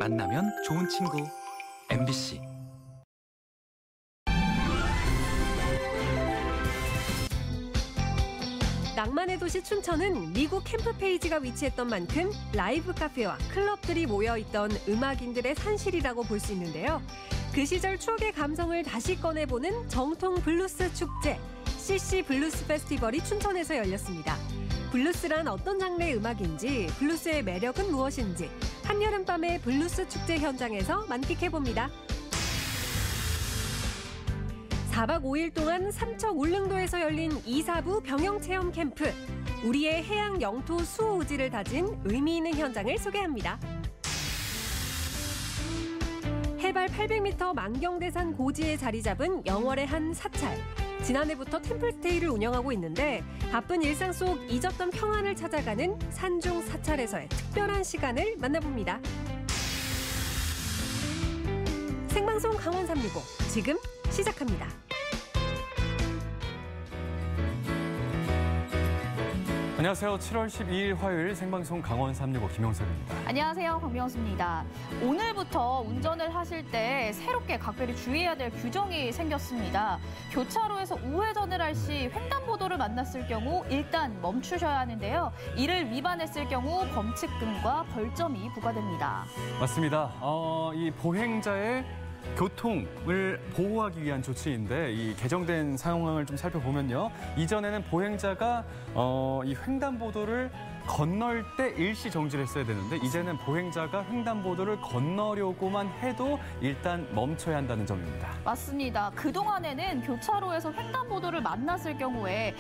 만나면 좋은 친구 MBC. 낭만의 도시 춘천은 미국 캠프 페이지가 위치했던 만큼 라이브 카페와 클럽들이 모여있던 음악인들의 산실이라고 볼 수 있는데요. 그 시절 추억의 감성을 다시 꺼내보는 정통 블루스 축제, CC 블루스 페스티벌이 춘천에서 열렸습니다. 블루스란 어떤 장르의 음악인지, 블루스의 매력은 무엇인지 한여름밤의 블루스 축제 현장에서 만끽해봅니다. 4박 5일 동안 삼척 울릉도에서 열린 2, 4부 병영체험 캠프. 우리의 해양 영토 수호지를 다진 의미 있는 현장을 소개합니다. 해발 800m 만경대산 고지에 자리 잡은 영월의 한 사찰. 지난해부터 템플스테이를 운영하고 있는데 바쁜 일상 속 잊었던 평안을 찾아가는 산중 사찰에서의 특별한 시간을 만나봅니다. 생방송 강원 365 지금 시작합니다. 안녕하세요. 7월 12일 화요일 생방송 강원 365 김영석입니다. 안녕하세요. 박명수입니다. 오늘부터 운전을 하실 때 새롭게 각별히 주의해야 될 규정이 생겼습니다. 교차로에서 우회전을 할 시 횡단보도를 만났을 경우 일단 멈추셔야 하는데요. 이를 위반했을 경우 범칙금과 벌점이 부과됩니다. 맞습니다. 이 보행자의 교통을 보호하기 위한 조치인데 이 개정된 상황을 좀 살펴보면요. 이전에는 보행자가 이 횡단보도를 건널 때 일시 정지를 했어야 되는데 이제는 보행자가 횡단보도를 건너려고만 해도 일단 멈춰야 한다는 점입니다. 맞습니다. 그동안에는 교차로에서 횡단보도를 만났을 경우에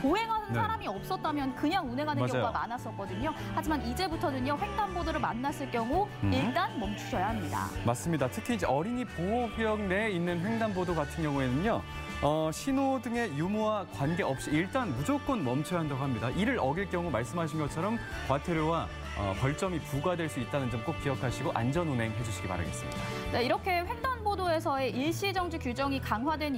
보행하는 사람이 없었다면 그냥 운행하는 맞아요. 경우가 많았었거든요. 하지만 이제부터는요. 횡단보도를 만났을 경우 일단 멈추셔야 합니다. 맞습니다. 특히 이제 어린이 보호구역 내에 있는 횡단보도 같은 경우에는요. 신호등의 유무와 관계없이 일단 무조건 멈춰야 한다고 합니다. 이를 어길 경우 말씀하신 것처럼 과태료와 벌점이 부과될 수 있다는 점 꼭 기억하시고 안전운행 해주시기 바라겠습니다. 네, 이렇게 횡단보도에서의 일시정지 규정이 강화된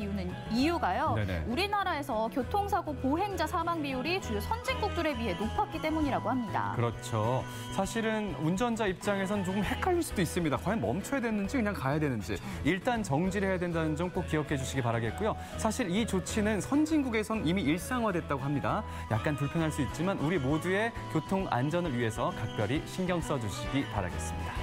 이유가요. 네네. 우리나라에서 교통사고 보행자 사망 비율이 주요 선진국들에 비해 높았기 때문이라고 합니다. 그렇죠. 사실은 운전자 입장에선 조금 헷갈릴 수도 있습니다. 과연 멈춰야 되는지 그냥 가야 되는지 일단 정지를 해야 된다는 점 꼭 기억해 주시기 바라겠고요. 사실 이 조치는 선진국에선 이미 일상화됐다고 합니다. 약간 불편할 수 있지만 우리 모두의 교통 안전을 위해서 각별히 신경 써주시기 바라겠습니다.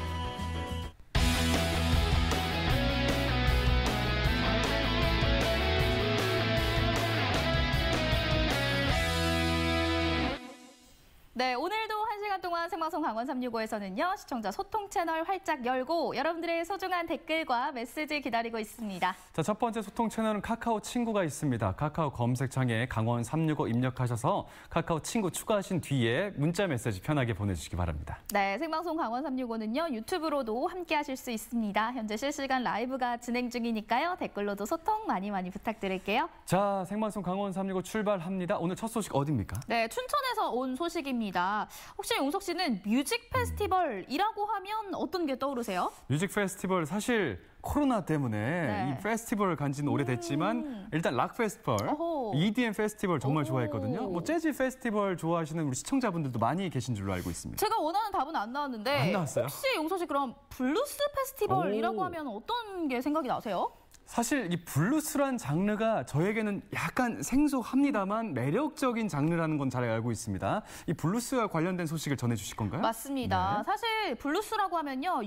네, 오늘도 1시간 동안 생방송 강원 365에서는요. 시청자 소통 채널 활짝 열고 여러분들의 소중한 댓글과 메시지 기다리고 있습니다. 자, 첫 번째 소통 채널은 카카오 친구가 있습니다. 카카오 검색창에 강원 365 입력하셔서 카카오 친구 추가하신 뒤에 문자 메시지 편하게 보내주시기 바랍니다. 네, 생방송 강원 365는요. 유튜브로도 함께 하실 수 있습니다. 현재 실시간 라이브가 진행 중이니까요. 댓글로도 소통 많이 부탁드릴게요. 자, 생방송 강원 365 출발합니다. 오늘 첫 소식 어디입니까? 네, 춘천에서 온 소식입니다. 혹시 용석 씨는 뮤직 페스티벌이라고 하면 어떤 게 떠오르세요? 뮤직 페스티벌 사실 코로나 때문에 이 페스티벌을 간 지는 오래됐지만 일단 락 페스티벌, EDM 페스티벌 정말 좋아했거든요. 뭐 재즈 페스티벌 좋아하시는 우리 시청자분들도 많이 계신 줄로 알고 있습니다. 제가 원하는 답은 안 나왔는데 안 나왔어요? 혹시 용석 씨 그럼 블루스 페스티벌이라고 하면 어떤 게 생각이 나세요? 사실 이 블루스란 장르가 저에게는 약간 생소합니다만 매력적인 장르라는 건 잘 알고 있습니다. 이 블루스와 관련된 소식을 전해주실 건가요? 맞습니다. 네. 사실 블루스라고 하면요.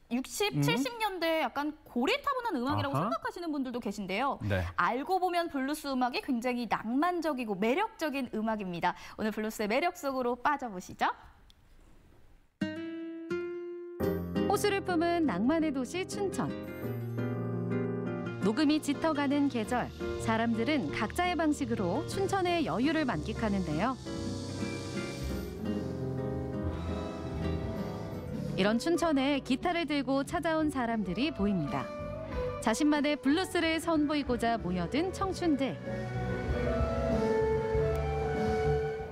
70년대 약간 고리타분한 음악이라고 생각하시는 분들도 계신데요. 네. 알고 보면 블루스 음악이 굉장히 낭만적이고 매력적인 음악입니다. 오늘 블루스의 매력 속으로 빠져보시죠. 호수를 뿜은 낭만의 도시 춘천. 녹음이 짙어가는 계절, 사람들은 각자의 방식으로 춘천의 여유를 만끽하는데요. 이런 춘천에 기타를 들고 찾아온 사람들이 보입니다. 자신만의 블루스를 선보이고자 모여든 청춘들.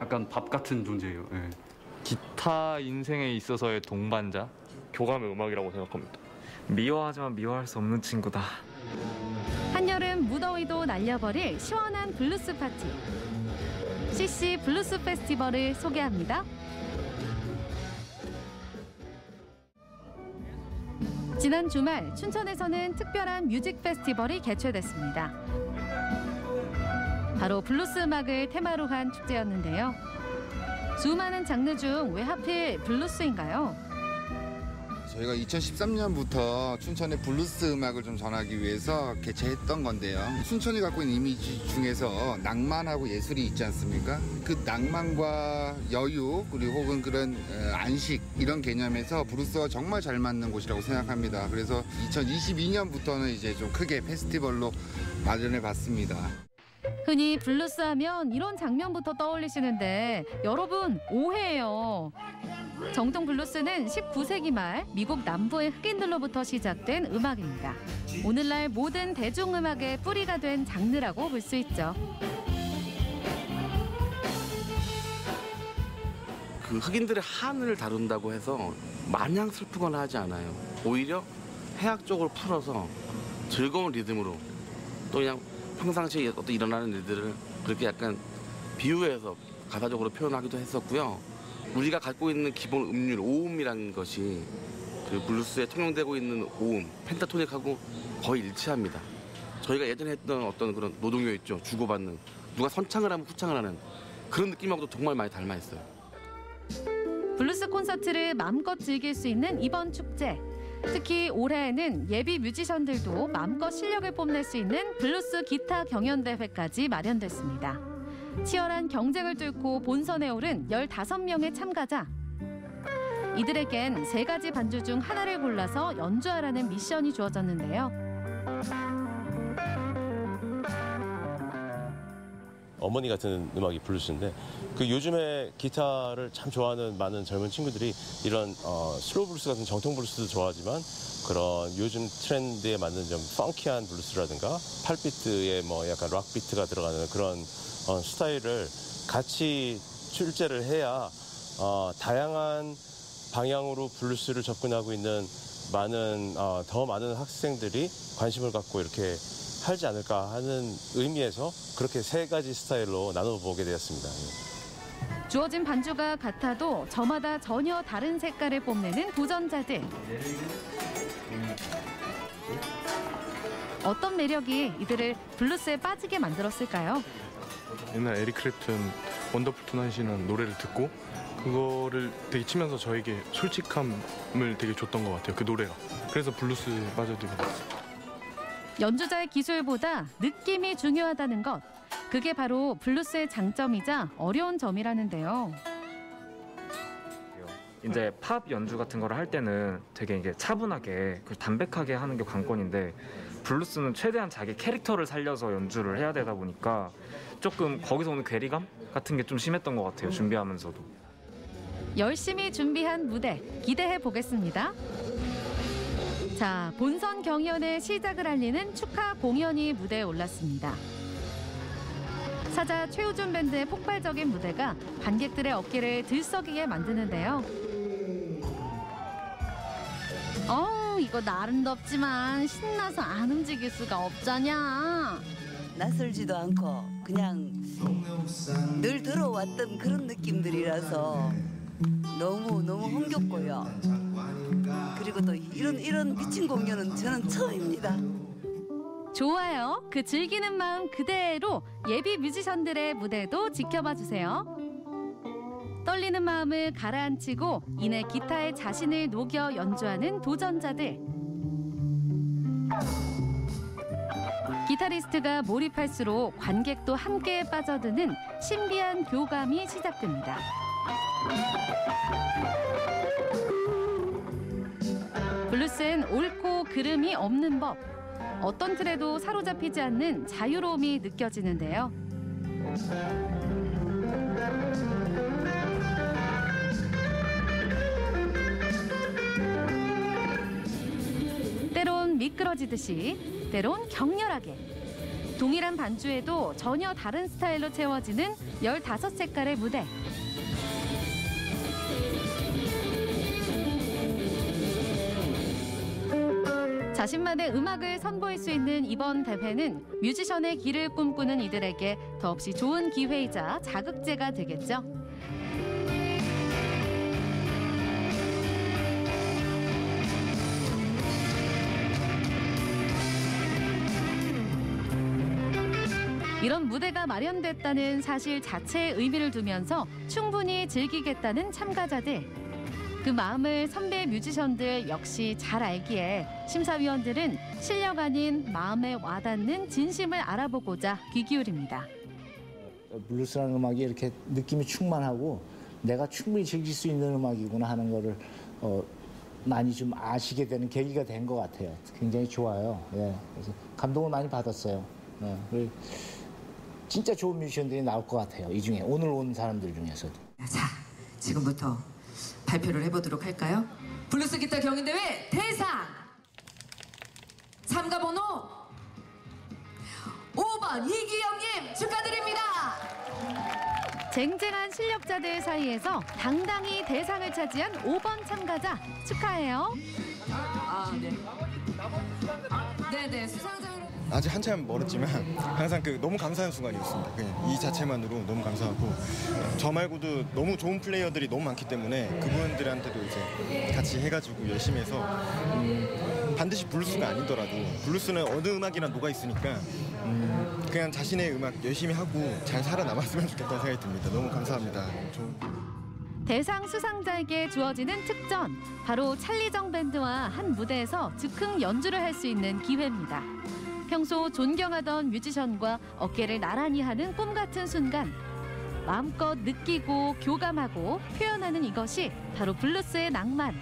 약간 밥 같은 존재예요. 네. 기타 인생에 있어서의 동반자, 교감의 음악이라고 생각합니다. 미워하지만 미워할 수 없는 친구다. 한여름 무더위도 날려버릴 시원한 블루스 파티. CC 블루스 페스티벌을 소개합니다. 지난 주말 춘천에서는 특별한 뮤직 페스티벌이 개최됐습니다. 바로 블루스 음악을 테마로 한 축제였는데요. 수많은 장르 중 왜 하필 블루스인가요? 저희가 2013년부터 춘천의 블루스 음악을 좀 전하기 위해서 개최했던 건데요. 춘천이 갖고 있는 이미지 중에서 낭만하고 예술이 있지 않습니까? 그 낭만과 여유 그리고 혹은 그런 안식 이런 개념에서 블루스와 정말 잘 맞는 곳이라고 생각합니다. 그래서 2022년부터는 이제 좀 크게 페스티벌로 마련해 봤습니다. 흔히 블루스 하면 이런 장면부터 떠올리시는데 여러분 오해예요. 정통 블루스는 19세기 말 미국 남부의 흑인들로부터 시작된 음악입니다. 오늘날 모든 대중음악의 뿌리가 된 장르라고 볼 수 있죠. 그 흑인들의 한을 다룬다고 해서 마냥 슬프거나 하지 않아요. 오히려 해학적으로 풀어서 즐거운 리듬으로 또 그냥 평상시에 어떤 일어나는 일들을 그렇게 약간 비유해서 가사적으로 표현하기도 했었고요. 우리가 갖고 있는 기본 음률, 오음이라는 것이 그 블루스에 통용되고 있는 오음, 펜타토닉하고 거의 일치합니다. 저희가 예전에 했던 어떤 그런 노동요 있죠. 주고받는, 누가 선창을 하면 후창을 하는 그런 느낌하고도 정말 많이 닮아 있어요. 블루스 콘서트를 마음껏 즐길 수 있는 이번 축제. 특히 올해에는 예비 뮤지션들도 마음껏 실력을 뽐낼 수 있는 블루스 기타 경연대회까지 마련됐습니다. 치열한 경쟁을 뚫고 본선에 오른 15명의 참가자. 이들에겐 3가지 반주 중 하나를 골라서 연주하라는 미션이 주어졌는데요. 어머니 같은 음악이 블루스인데 그 요즘에 기타를 참 좋아하는 많은 젊은 친구들이 이런 슬로우 블루스 같은 정통 블루스도 좋아하지만 그런 요즘 트렌드에 맞는 좀 펑키한 블루스라든가 8비트에 뭐 약간 락 비트가 들어가는 그런 스타일을 같이 출제를 해야 다양한 방향으로 블루스를 접근하고 있는 더 많은 학생들이 관심을 갖고 이렇게 하지 않을까 하는 의미에서 그렇게 3가지 스타일로 나눠보게 되었습니다. 주어진 반주가 같아도 저마다 전혀 다른 색깔을 뽐내는 도전자들. 어떤 매력이 이들을 블루스에 빠지게 만들었을까요? 옛날 에릭 클랩튼 원더풀 투나잇이라는 노래를 듣고 그거를 되게 치면서 저에게 솔직함을 되게 줬던 것 같아요. 그 노래가. 그래서 블루스에 빠져들게 됐어요. 연주자의 기술보다 느낌이 중요하다는 것. 그게 바로 블루스의 장점이자 어려운 점이라는데요. 이제 팝 연주 같은 거를 할 때는 되게 이게 차분하게 담백하게 하는 게 관건인데 블루스는 최대한 자기 캐릭터를 살려서 연주를 해야 되다 보니까 조금 거기서 오는 괴리감 같은 게 좀 심했던 것 같아요. 준비하면서도. 열심히 준비한 무대 기대해 보겠습니다. 자, 본선 경연의 시작을 알리는 축하 공연이 무대에 올랐습니다. 사자 최우준 밴드의 폭발적인 무대가 관객들의 어깨를 들썩이게 만드는데요. 이거 날은 덥지만 신나서 안 움직일 수가 없잖냐. 낯설지도 않고 그냥 늘 들어왔던 그런 느낌들이라서 너무 흥겹고요. 그리고 또 이런 미친 공연은 저는 처음입니다. 좋아요. 그 즐기는 마음 그대로 예비 뮤지션들의 무대도 지켜봐 주세요. 떨리는 마음을 가라앉히고 이내 기타에 자신을 녹여 연주하는 도전자들. 기타리스트가 몰입할수록 관객도 함께 빠져드는 신비한 교감이 시작됩니다. 블루스엔 옳고 그름이 없는 법. 어떤 틀에도 사로잡히지 않는 자유로움이 느껴지는데요. 때론 미끄러지듯이, 때론 격렬하게. 동일한 반주에도 전혀 다른 스타일로 채워지는 15색깔의 무대. 자신만의 음악을 선보일 수 있는 이번 대회는 뮤지션의 길을 꿈꾸는 이들에게 더없이 좋은 기회이자 자극제가 되겠죠. 이런 무대가 마련됐다는 사실 자체에 의미를 두면서 충분히 즐기겠다는 참가자들. 그 마음을 선배 뮤지션들 역시 잘 알기에 심사위원들은 실력 아닌 마음에 와닿는 진심을 알아보고자 귀 기울입니다. 블루스라는 음악이 이렇게 느낌이 충만하고 내가 충분히 즐길 수 있는 음악이구나 하는 거를 많이 좀 아시게 되는 계기가 된 것 같아요. 굉장히 좋아요. 예, 그래서 감동을 많이 받았어요. 예, 진짜 좋은 뮤지션들이 나올 것 같아요. 이 중에 오늘 온 사람들 중에서도. 자, 지금부터 발표를 해보도록 할까요? 블루스 기타 경연대회 대상 참가번호 5번 이기영님 축하드립니다. 쟁쟁한 실력자들 사이에서 당당히 대상을 차지한 5번 참가자 축하해요. 네네, 수상자로. 아직 한참 멀었지만 항상 너무 감사한 순간이었습니다. 그냥 이 자체만으로 너무 감사하고 저 말고도 너무 좋은 플레이어들이 너무 많기 때문에 그분들한테도 이제 같이 해가지고 열심히 해서 반드시 블루스가 아니더라도 블루스는 어느 음악이나 녹아 있으니까 그냥 자신의 음악 열심히 하고 잘 살아남았으면 좋겠다는 생각이 듭니다. 너무 감사합니다. 대상 수상자에게 주어지는 특전, 바로 찰리정 밴드와 한 무대에서 즉흥 연주를 할 수 있는 기회입니다. 평소 존경하던 뮤지션과 어깨를 나란히 하는 꿈 같은 순간, 마음껏 느끼고 교감하고 표현하는 이것이 바로 블루스의 낭만.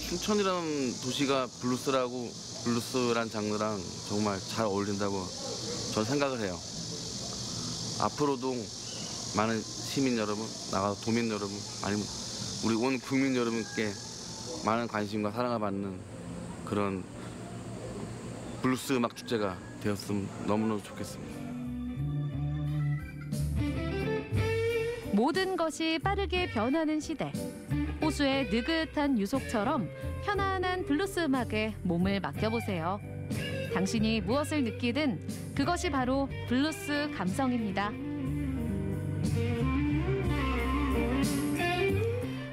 춘천이라는 도시가 블루스란 장르랑 정말 잘 어울린다고 저는 생각을 해요. 앞으로도 많은 시민 여러분, 나가서 도민 여러분, 아니면 우리 온 국민 여러분께 많은 관심과 사랑을 받는 그런 블루스 음악 축제가 되었으면 너무너무 좋겠습니다. 모든 것이 빠르게 변하는 시대. 호수의 느긋한 유속처럼 편안한 블루스 음악에 몸을 맡겨보세요. 당신이 무엇을 느끼든 그것이 바로 블루스 감성입니다.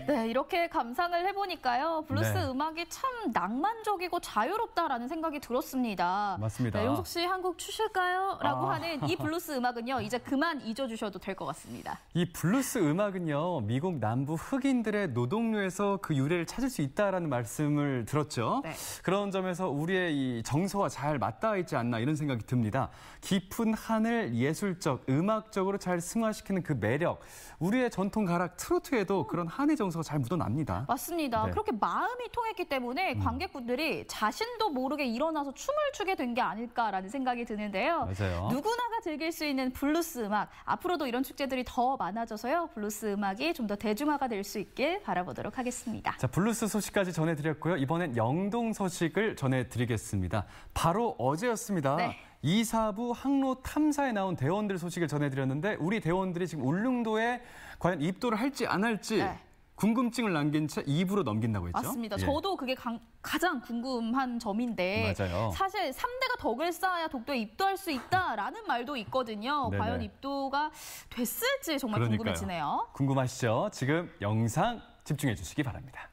네, 이렇게 감상을 해보니까요. 블루스 네. 음악이 참 낭만적이고 자유롭다라는 생각이 들었습니다. 맞습니다. 네, 용석 씨 한곡 추실까요? 라고 하는 이 블루스 음악은요. 이제 그만 잊어주셔도 될 것 같습니다. 이 블루스 음악은요, 미국 남부 흑인들의 노동요에서 그 유래를 찾을 수 있다라는 말씀을 들었죠. 네. 그런 점에서 우리의 이 정서와 잘 맞닿아 있지 않나 이런 생각이 듭니다. 깊은 한을 예술적, 음악적으로 잘 승화시키는 그 매력, 우리의 전통 가락 트로트에도 그런 한의 정서가 잘 묻어납니다. 맞습니다. 네. 그렇게 마음이 통했기 때문에 관객분들이 자신도 모르게 일어나서 춤을 추게 된 게 아닐까라는 생각이 드는데요. 맞아요. 누구나가 즐길 수 있는 블루스 음악, 앞으로도 이런 축제들이 더 많아져서요. 블루스 음악이 좀 더 대중화가 될 수 있길 바라보도록 하겠습니다. 자, 블루스 소식까지 전해드렸고요. 이번엔 영동 소식을 전해드리겠습니다. 바로 어제였습니다. 네. 2, 4부 항로 탐사에 나온 대원들 소식을 전해드렸는데 우리 대원들이 지금 울릉도에 과연 입도를 할지 안 할지 네. 궁금증을 남긴 채 2부로 넘긴다고 했죠? 맞습니다. 예. 저도 그게 가장 궁금한 점인데 맞아요. 사실 3대가 덕을 쌓아야 독도에 입도할 수 있다라는 말도 있거든요. 네네. 과연 입도가 됐을지 정말 그러니까요. 궁금해지네요. 궁금하시죠? 지금 영상 집중해 주시기 바랍니다.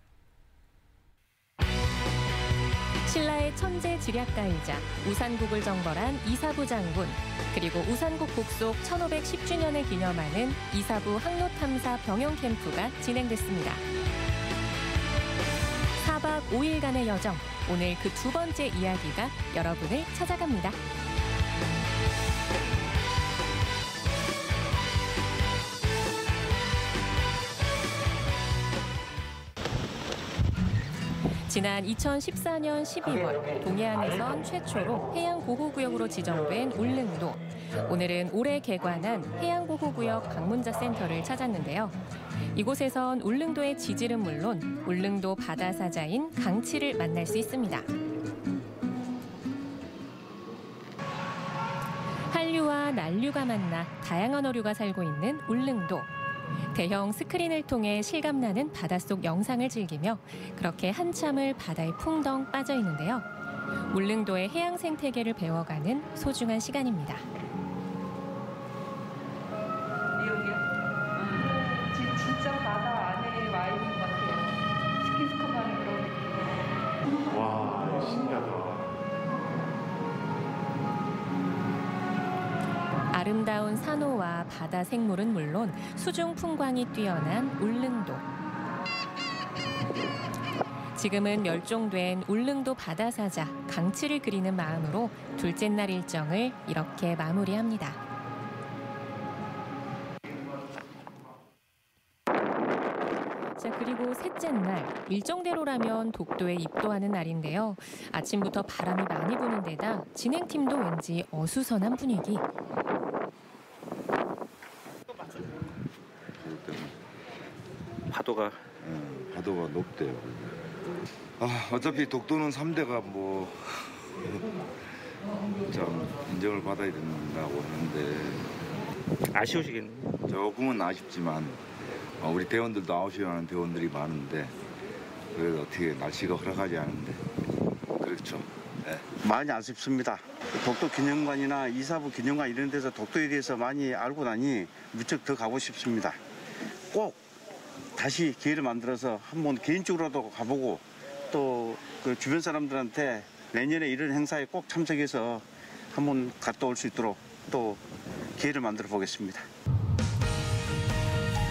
신라의 천재 지략가이자 우산국을 정벌한 이사부 장군, 그리고 우산국 복속 1510주년을 기념하는 이사부 항로탐사 병영 캠프가 진행됐습니다. 4박 5일간의 여정, 오늘 그 두 번째 이야기가 여러분을 찾아갑니다. 지난 2014년 12월 동해안에선 최초로 해양보호구역으로 지정된 울릉도. 오늘은 올해 개관한 해양보호구역 방문자 센터를 찾았는데요. 이곳에선 울릉도의 지질은 물론 울릉도 바다사자인 강치를 만날 수 있습니다. 한류와 난류가 만나 다양한 어류가 살고 있는 울릉도. 대형 스크린을 통해 실감나는 바닷속 영상을 즐기며 그렇게 한참을 바다에 풍덩 빠져 있는데요. 울릉도의 해양 생태계를 배워가는 소중한 시간입니다. 진짜 아름다운 산호와 바다 생물은 물론 수중 풍광이 뛰어난 울릉도. 지금은 멸종된 울릉도 바다사자 강치를 그리는 마음으로 둘째 날 일정을 이렇게 마무리합니다. 자, 그리고 셋째 날, 일정대로라면 독도에 입도하는 날인데요. 아침부터 바람이 많이 부는 데다 진행팀도 왠지 어수선한 분위기. 파도가 높대요. 어차피 독도는 3대가 참 인정을 받아야 된다고 하는데 아쉬우시겠네요. 조금은 아쉽지만 우리 대원들도 아쉬워하는 대원들이 많은데 그래도 어떻게 날씨가 허락하지 않은데 그렇죠. 네. 많이 아쉽습니다. 독도 기념관이나 이사부 기념관 이런 데서 독도에 대해서 많이 알고 나니 무척 더 가고 싶습니다. 꼭 다시 기회를 만들어서 한번 개인적으로도 가보고 또 그 주변 사람들한테 내년에 이런 행사에 꼭 참석해서 한번 갔다 올 수 있도록 또 기회를 만들어 보겠습니다.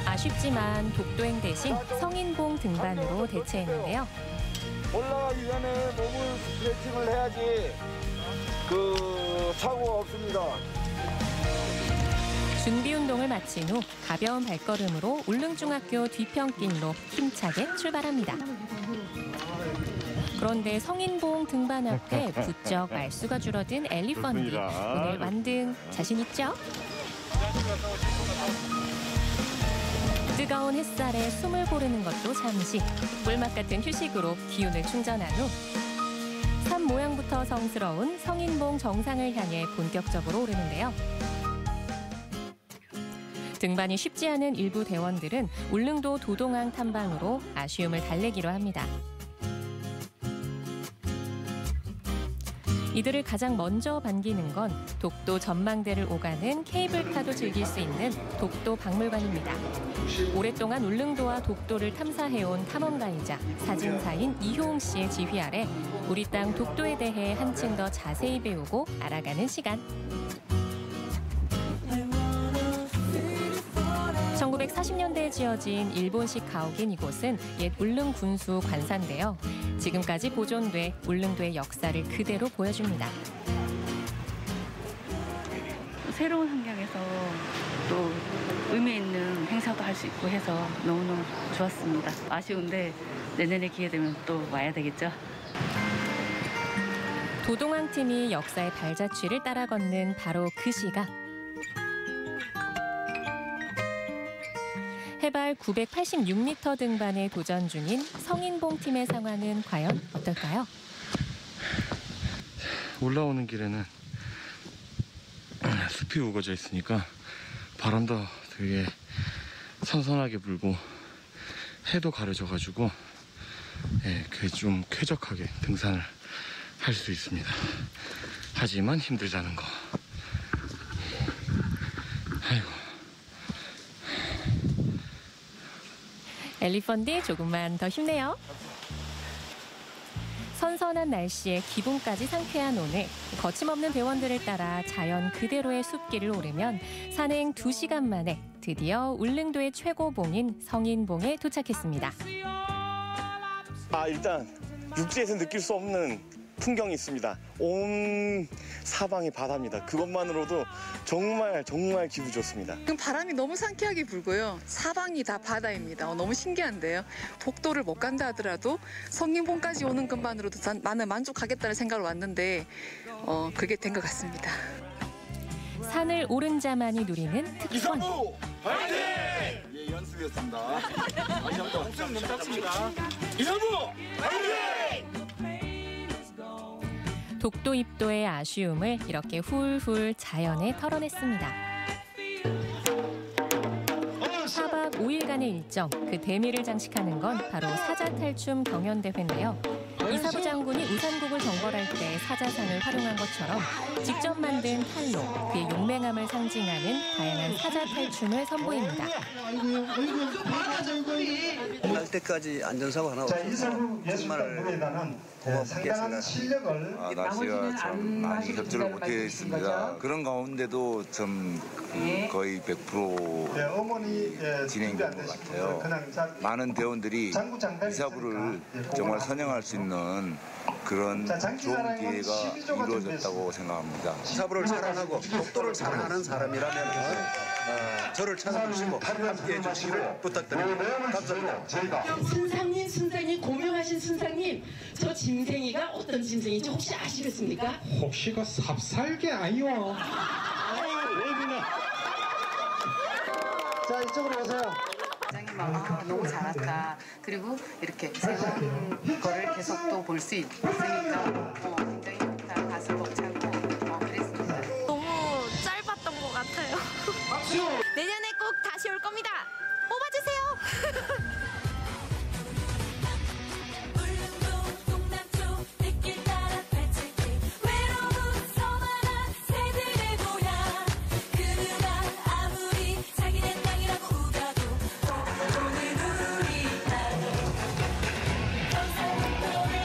아쉽지만 독도행 대신 성인봉 등반으로 대체했는데요. 올라가기 전에 몸을 스트레칭을 해야지 사고가 없습니다. 준비 운동을 마친 후 가벼운 발걸음으로 울릉중학교 뒤편길로 힘차게 출발합니다. 그런데 성인봉 등반 앞에 부쩍 말수가 줄어든 엘리펀디. 오늘 완등 자신 있죠? 뜨거운 햇살에 숨을 고르는 것도 잠시. 꿀맛 같은 휴식으로 기운을 충전한 후 산 모양부터 성스러운 성인봉 정상을 향해 본격적으로 오르는데요. 등반이 쉽지 않은 일부 대원들은 울릉도 도동항 탐방으로 아쉬움을 달래기로 합니다. 이들을 가장 먼저 반기는 건 독도 전망대를 오가는 케이블카도 즐길 수 있는 독도 박물관입니다. 오랫동안 울릉도와 독도를 탐사해온 탐험가이자 사진사인 이효웅 씨의 지휘 아래 우리 땅 독도에 대해 한층 더 자세히 배우고 알아가는 시간. 1940년대에 지어진 일본식 가옥인 이곳은 옛 울릉 군수 관사인데요. 지금까지 보존돼 울릉도의 역사를 그대로 보여줍니다. 새로운 환경에서 또 의미 있는 행사도 할 수 있고 해서 너무너무 좋았습니다. 아쉬운데 내년에 기회 되면 또 와야 되겠죠. 도동항 팀이 역사의 발자취를 따라 걷는 바로 그 시각. 해발 986m 등반에 도전 중인 성인봉 팀의 상황은 과연 어떨까요? 올라오는 길에는 숲이 우거져 있으니까 바람도 되게 선선하게 불고 해도 가려져가지고 좀 쾌적하게 등산을 할 수 있습니다. 하지만 힘들다는 거. 아이고. 엘리펀디 조금만 더 힘내요. 선선한 날씨에 기분까지 상쾌한 오늘. 거침없는 대원들을 따라 자연 그대로의 숲길을 오르면 산행 2시간 만에 드디어 울릉도의 최고봉인 성인봉에 도착했습니다. 일단 육지에서 느낄 수 없는 풍경이 있습니다. 온 사방이 바다입니다. 그것만으로도 정말 기분 좋습니다. 바람이 너무 상쾌하게 불고요. 사방이 다 바다입니다. 너무 신기한데요. 독도를 못 간다 하더라도 성인봉까지 오는 것만으로도 나는 만족하겠다는 생각으로 왔는데 그게 된 것 같습니다. 산을 오른 자만이 누리는 특권. 이사부 화이팅! 예, 연습이었습니다. 목소리 너무 작습니다. 이사부 화이팅! 독도 입도의 아쉬움을 이렇게 훌훌 자연에 털어냈습니다. 4박 5일간의 일정, 그 대미를 장식하는 건 바로 사자탈춤 경연대회인데요. 이사부 장군이 우산국을 정벌할 연주할 때 사자상을 활용한 것처럼 직접 만든 탈로, 그의 용맹함을 상징하는 다양한 사자 탈춤을 선보입니다. 끝날 때까지 안전사고 하나 없어서 정말 고맙게 생각합니다. 날씨가 참 많이 협조를 못해 있습니다. 그런 가운데도 좀 거의 100% 진행된 것 같아요. 많은 대원들이 이사부를 정말 선양할 수 있는 그런 좋은 기회가 이루어졌다고 생각합니다. 이사부를 사랑하고 독도를 사랑하는 사람이라면 저를 찾아주시고 함께해 주시기를 부탁드립니다. 감사합니다. 순상님 고명하신 순상님, 저 짐승이가 어떤 짐승인지 혹시 아시겠습니까? 혹시 그 삽살개 아이요? 자, 이쪽으로 오세요. 너무 잘했다. 그리고 이렇게 새로운 거를 계속 또 볼 수 있으니까 굉장히 좋다. 가슴 벅차고 그랬습니다. 너무 짧았던 것 같아요. 내년에 꼭 다시 올 겁니다. 뽑아주세요.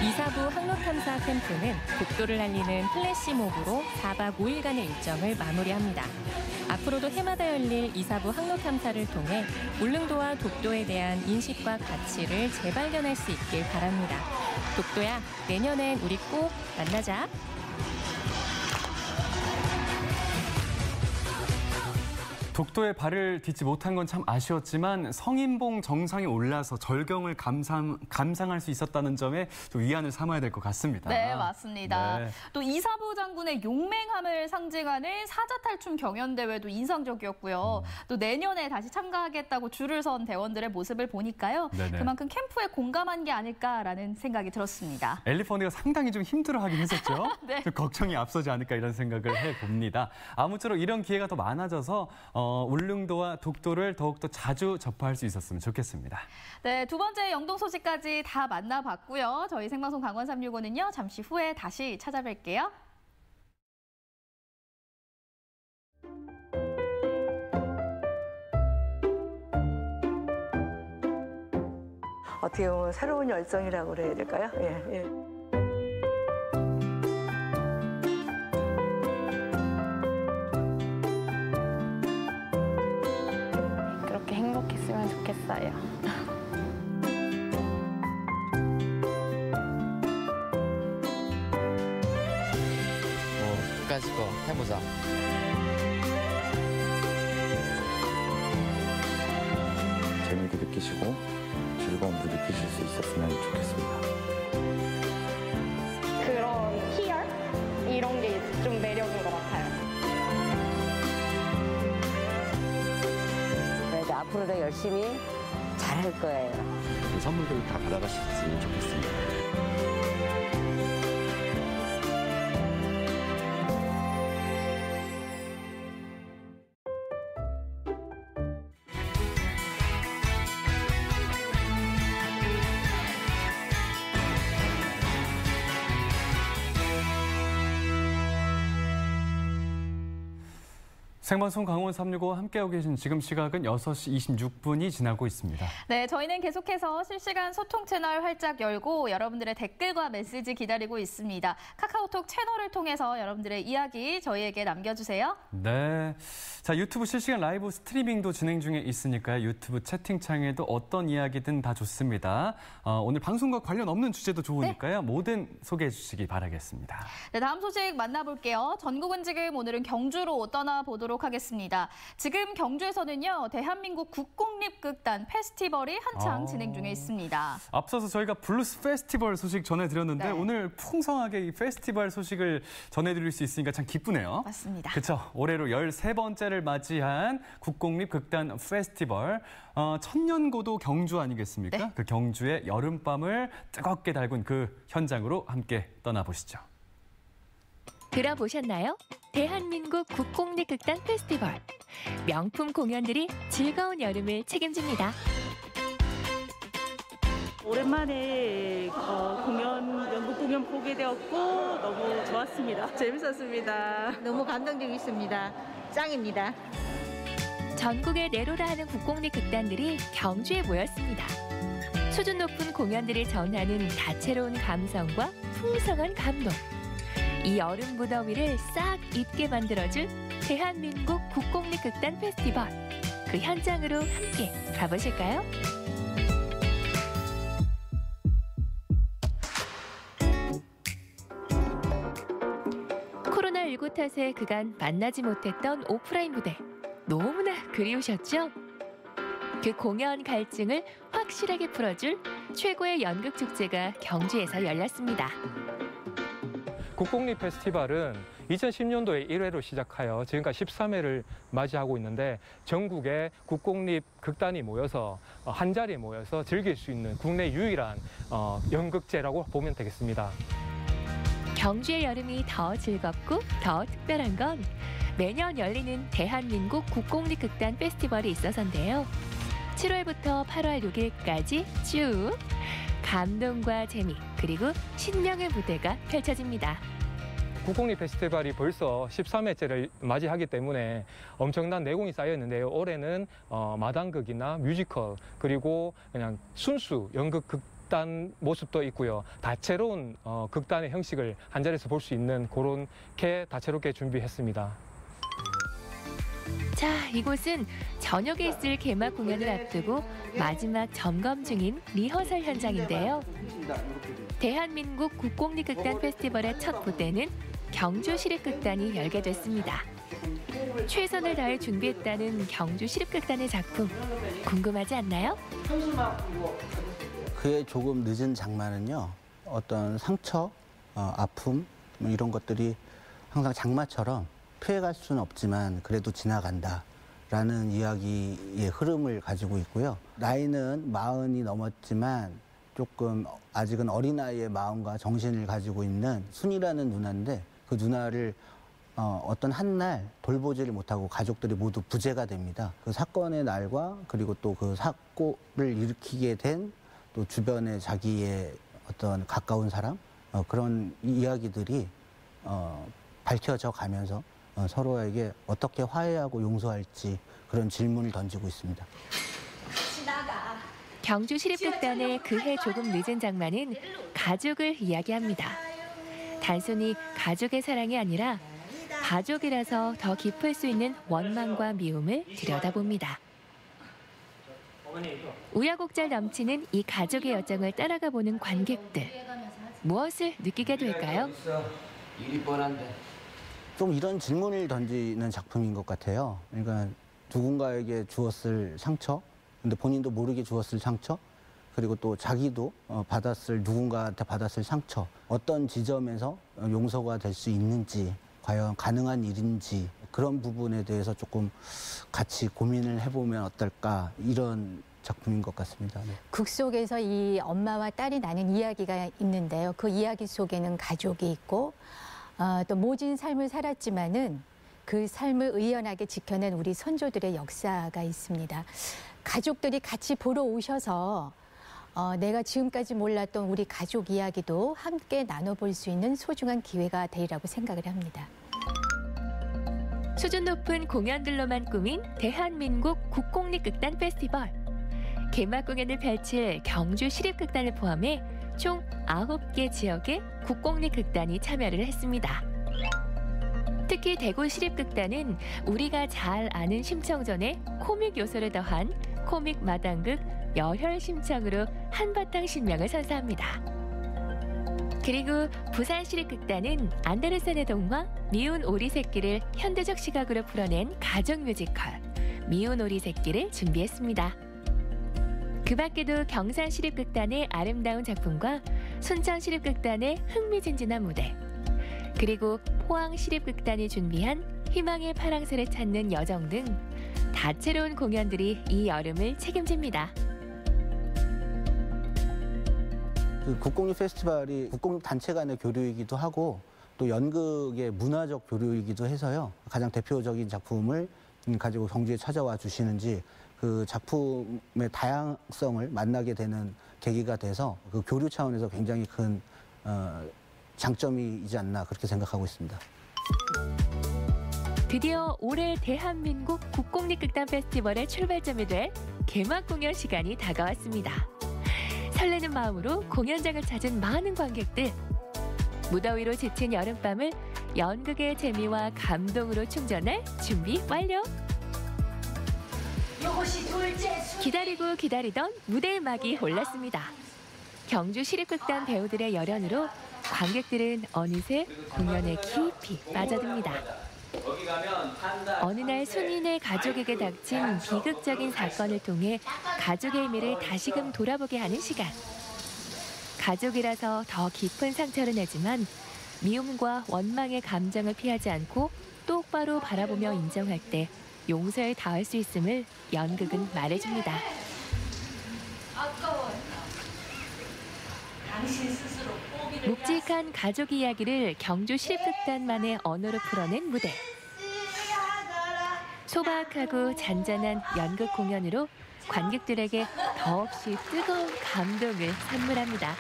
이사부 항로탐사 캠프는 독도를 알리는 플래시몹으로 4박 5일간의 일정을 마무리합니다. 앞으로도 해마다 열릴 이사부 항로탐사를 통해 울릉도와 독도에 대한 인식과 가치를 재발견할 수 있길 바랍니다. 독도야, 내년엔 우리 꼭 만나자. 독도에 발을 딛지 못한 건 참 아쉬웠지만 성인봉 정상에 올라서 절경을 감상할 수 있었다는 점에 좀 위안을 삼아야 될 것 같습니다. 네, 맞습니다. 네. 또 이사부 장군의 용맹함을 상징하는 사자탈춤 경연대회도 인상적이었고요. 또 내년에 다시 참가하겠다고 줄을 선 대원들의 모습을 보니까요. 네네. 그만큼 캠프에 공감한 게 아닐까라는 생각이 들었습니다. 엘리펀드가 상당히 좀 힘들어하긴 했었죠. 네. 좀 걱정이 앞서지 않을까 이런 생각을 해봅니다. 아무쪼록 이런 기회가 더 많아져서 울릉도와 독도를 더욱더 자주 접할 수 있었으면 좋겠습니다. 네, 두 번째 영동 소식까지 다 만나봤고요. 저희 생방송 강원 365는요. 잠시 후에 다시 찾아뵐게요. 어떻게 보면 새로운 열정이라고 그래야 될까요? 예. 그렇게 행복했으면 좋겠어요. 끝까지 거 해보자. 재미도 느끼시고 즐거움도 느끼실 수 있었으면 좋겠습니다. 그런 희열? 이런 게 좀 매력인 것 같아요. 그래도 앞으로도 열심히 잘할 거예요. 그 선물들을 다 받아가셨으면 좋겠습니다. 생방송 강원 365 함께하고 계신 지금 시각은 6시 26분이 지나고 있습니다. 네, 저희는 계속해서 실시간 소통 채널 활짝 열고 여러분들의 댓글과 메시지 기다리고 있습니다. 카카오톡 채널을 통해서 여러분들의 이야기 저희에게 남겨주세요. 네, 자 유튜브 실시간 라이브 스트리밍도 진행 중에 있으니까요. 유튜브 채팅창에도 어떤 이야기든 다 좋습니다. 오늘 방송과 관련 없는 주제도 좋으니까요. 뭐든 소개해 주시기 바라겠습니다. 네, 다음 소식 만나볼게요. 전국은 지금 오늘은 경주로 떠나보도록 하겠습니다. 지금 경주에서는요. 대한민국 국공립극단 페스티벌이 한창 진행 중에 있습니다. 앞서서 저희가 블루스 페스티벌 소식 전해드렸는데 네. 오늘 풍성하게 이 페스티벌 소식을 전해드릴 수 있으니까 참 기쁘네요. 맞습니다. 그렇죠. 올해로 13번째를 맞이한 국공립극단 페스티벌. 천년고도 경주 아니겠습니까? 네. 그 경주의 여름밤을 뜨겁게 달군 그 현장으로 함께 떠나보시죠. 들어보셨나요? 대한민국 국공립극단 페스티벌. 명품 공연들이 즐거운 여름을 책임집니다. 오랜만에 연극 공연 공연 보게 되었고 너무 좋았습니다. 재밌었습니다. 너무 감동적이었습니다. 짱입니다. 전국에 내로라 하는 국공립 극단들이 경주에 모였습니다. 수준 높은 공연들을 전하는 다채로운 감성과 풍성한 감동. 이 여름 무더위를 싹 잊게 만들어줄 대한민국 국공립 극단 페스티벌. 그 현장으로 함께 가보실까요? 코로나19 탓에 그간 만나지 못했던 오프라인 무대. 너무나 그리우셨죠? 그 공연 갈증을 확실하게 풀어줄 최고의 연극 축제가 경주에서 열렸습니다. 국공립 페스티벌은 2010년도에 1회로 시작하여 지금까지 13회를 맞이하고 있는데 전국의 국공립 극단이 모여서 한자리에 모여서 즐길 수 있는 국내 유일한 연극제라고 보면 되겠습니다. 경주의 여름이 더 즐겁고 더 특별한 건 매년 열리는 대한민국 국공립 극단 페스티벌이 있어서인데요. 7월부터 8월 6일까지 쭉 감동과 재미 그리고 신명의 무대가 펼쳐집니다. 국공립 페스티벌이 벌써 13회째를 맞이하기 때문에 엄청난 내공이 쌓여 있는데요. 올해는 마당극이나 뮤지컬 그리고 그냥 순수 연극 극단 모습도 있고요. 다채로운 극단의 형식을 한자리에서 볼 수 있는 그렇게 다채롭게 준비했습니다. 자, 이곳은 저녁에 있을 개막 공연을 앞두고 마지막 점검 중인 리허설 현장인데요. 대한민국 국공립극단 페스티벌의 첫 무대는 경주시립극단이 열게 됐습니다. 최선을 다해 준비했다는 경주시립극단의 작품, 궁금하지 않나요? 그의 조금 늦은 장마는요, 어떤 상처, 아픔 이런 것들이 항상 장마처럼 피해갈 수는 없지만 그래도 지나간다라는 이야기의 흐름을 가지고 있고요. 나이는 40이 넘었지만 조금 아직은 어린아이의 마음과 정신을 가지고 있는 순이라는 누나인데 그 누나를 어떤 한날 돌보지를 못하고 가족들이 모두 부재가 됩니다. 그 사건의 날과 그리고 또 그 사고를 일으키게 된 또 주변의 자기의 어떤 가까운 사람 그런 이야기들이 밝혀져 가면서 서로에게 어떻게 화해하고 용서할지 그런 질문을 던지고 있습니다. 경주시립극단의 그해 조금 늦은 장마는 가족을 이야기합니다. 단순히 가족의 사랑이 아니라 가족이라서 더 깊을 수 있는 원망과 미움을 들여다봅니다. 우여곡절 넘치는 이 가족의 여정을 따라가 보는 관객들. 무엇을 느끼게 될까요? 일이 뻔한데. 좀 이런 질문을 던지는 작품인 것 같아요. 그러니까 누군가에게 주었을 상처, 근데 본인도 모르게 주었을 상처, 그리고 또 자기도 누군가한테 받았을 상처, 어떤 지점에서 용서가 될 수 있는지, 과연 가능한 일인지 그런 부분에 대해서 조금 같이 고민을 해보면 어떨까 이런 작품인 것 같습니다. 네. 극 속에서 이 엄마와 딸이 나눈 이야기가 있는데요. 그 이야기 속에는 가족이 있고 또 모진 삶을 살았지만은 그 삶을 의연하게 지켜낸 우리 선조들의 역사가 있습니다. 가족들이 같이 보러 오셔서 내가 지금까지 몰랐던 우리 가족 이야기도 함께 나눠볼 수 있는 소중한 기회가 되리라고 생각을 합니다. 수준 높은 공연들로만 꾸민 대한민국 국공립극단 페스티벌. 개막 공연을 펼칠 경주시립극단을 포함해 총 9개 지역의 국공립극단이 참여를 했습니다. 특히 대구시립극단은 우리가 잘 아는 심청전에 코믹 요소를 더한 코믹 마당극 열혈심청으로 한바탕 신명을 선사합니다. 그리고 부산시립극단은 안데르센의 동화 미운 오리 새끼를 현대적 시각으로 풀어낸 가족 뮤지컬 미운 오리 새끼를 준비했습니다. 그 밖에도 경산시립극단의 아름다운 작품과 순천시립극단의 흥미진진한 무대, 그리고 포항시립극단이 준비한 희망의 파랑새를 찾는 여정 등 다채로운 공연들이 이 여름을 책임집니다. 국공립 페스티벌이 국공립 단체 간의 교류이기도 하고 또 연극의 문화적 교류이기도 해서요. 가장 대표적인 작품을 가지고 경주에 찾아와 주시는지 그 작품의 다양성을 만나게 되는 계기가 돼서 그 교류 차원에서 굉장히 큰 장점이지 않나 그렇게 생각하고 있습니다. 드디어 올해 대한민국 국공립극단 페스티벌의 출발점이 될 개막 공연 시간이 다가왔습니다. 설레는 마음으로 공연장을 찾은 많은 관객들. 무더위로 지친 여름밤을 연극의 재미와 감동으로 충전할 준비 완료. 기다리고 기다리던 무대의 막이 올랐습니다. 경주 시립극단 배우들의 열연으로 관객들은 어느새 공연에 깊이 빠져듭니다. 어느 날 순인의 가족에게 닥친 비극적인 사건을 통해 가족의 의미를 다시금 돌아보게 하는 시간. 가족이라서 더 깊은 상처를 내지만 미움과 원망의 감정을 피하지 않고 똑바로 바라보며 인정할 때 용서에 닿을 수 있음을 연극은 말해줍니다. 묵직한 가족 이야기를 경주 시립극단만의 언어로 풀어낸 무대. 소박하고 잔잔한 연극 공연으로 관객들에게 더없이 뜨거운 감동을 선물합니다.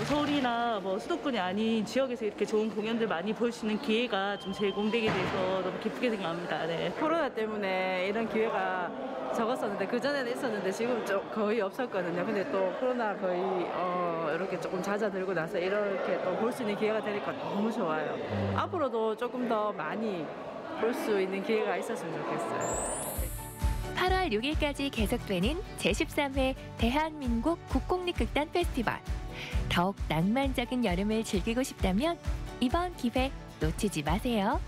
서울이나 수도권이 아닌 지역에서 이렇게 좋은 공연들 많이 볼 수 있는 기회가 좀 제공되게 돼서 너무 기쁘게 생각합니다. 네. 코로나 때문에 이런 기회가 적었었는데 그전에는 있었는데 지금 좀 거의 없었거든요. 근데 또 코로나 거의 이렇게 조금 잦아들고 나서 이렇게 또 볼 수 있는 기회가 되니까 너무 좋아요. 앞으로도 조금 더 많이 볼 수 있는 기회가 있었으면 좋겠어요. 8월 6일까지 계속되는 제13회 대한민국 국공립극단 페스티벌. 더욱 낭만적인 여름을 즐기고 싶다면 이번 기회 놓치지 마세요.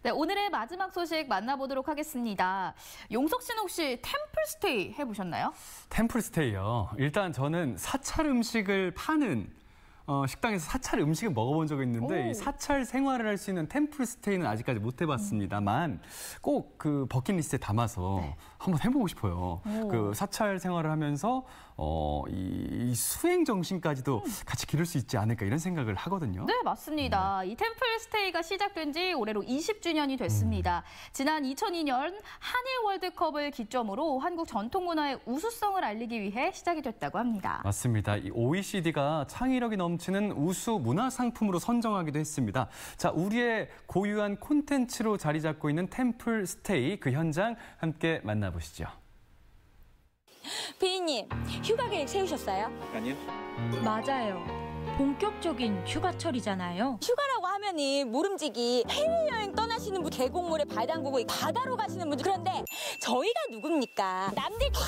네, 오늘의 마지막 소식 만나보도록 하겠습니다. 용석 씨는 혹시 템플스테이 해보셨나요? 템플스테이요. 일단 저는 사찰 음식을 파는 식당에서 사찰 음식을 먹어본 적이 있는데 이 사찰 생활을 할 수 있는 템플스테이는 아직까지 못 해봤습니다만 꼭 그 버킷리스트에 담아서 한번 해보고 싶어요. 그 사찰 생활을 하면서 이 수행 정신까지도 같이 기를 수 있지 않을까 이런 생각을 하거든요. 네, 맞습니다. 이 템플스테이가 시작된 지 올해로 20주년이 됐습니다. 지난 2002년 한일 월드컵을 기점으로 한국 전통문화의 우수성을 알리기 위해 시작이 됐다고 합니다. 맞습니다. 이 OECD가 창의력이 넘치는 우수 문화 상품으로 선정하기도 했습니다. 자, 우리의 고유한 콘텐츠로 자리 잡고 있는 템플스테이 그 현장 함께 만나보시죠. 피디님, 휴가 계획 세우셨어요? 아니요. 맞아요. 본격적인 휴가철이잖아요. 휴가라고 하면은 모름지기 해외여행 떠나시는 분, 계곡물에 발 담그고 바다로 가시는 분들. 그런데 저희가 누굽니까? 남들 다